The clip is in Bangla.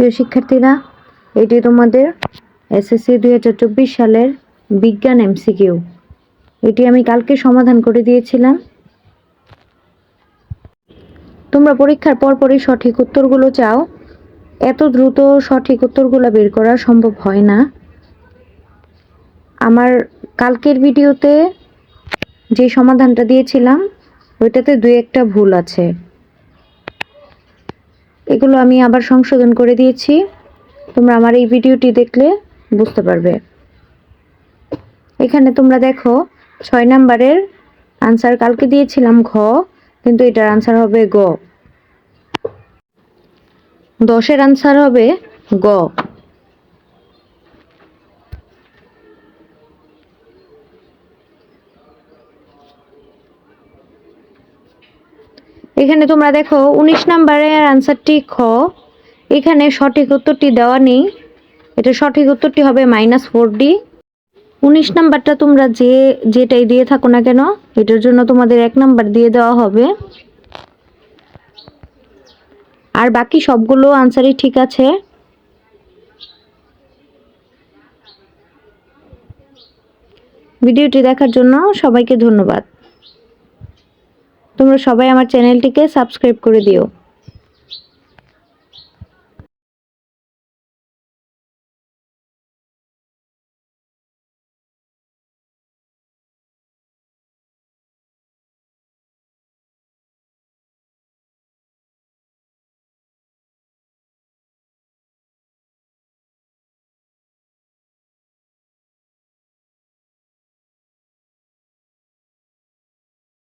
প্রিয় শিক্ষার্থীরা, এটি তোমাদের এসএসসি 2024 সালের বিজ্ঞান এমসিকিউ। এটি আমি কালকে সমাধান করে দিয়েছিলাম। তোমরা পরীক্ষার পরপরই সঠিক উত্তরগুলো চাও, এত দ্রুত সঠিক উত্তরগুলো বের করা সম্ভব হয় না। আমার কালকের ভিডিওতে যে সমাধানটা দিয়েছিলাম ওইটাতে 2-1টা ভুল আছে, এগুলো আমি আবার সংশোধন করে দিয়েছি। তোমরা আমার এই ভিডিওটি দেখলে বুঝতে পারবে। এখানে তোমরা দেখো 6 নাম্বারের আনসার কালকে দিয়েছিলাম ঘ, কিন্তু এটার আনসার হবে গ। 10-এর আনসার হবে গ। এখানে তোমরা দেখো 19 নাম্বারের আনসারটি খ, এখানে সঠিক উত্তরটি দেওয়া নেই, এটা সঠিক উত্তরটি হবে -4D। 19 নাম্বারটা তোমরা যেটাই দিয়ে থাকো না কেন এটার জন্য তোমাদের 1 নাম্বার দিয়ে দেওয়া হবে। আর বাকি সবগুলো আনসারই ঠিক আছে। ভিডিওটি দেখার জন্য সবাইকে ধন্যবাদ। তোমরা সবাই আমার চ্যানেলটিকে সাবস্ক্রাইব করে দিও।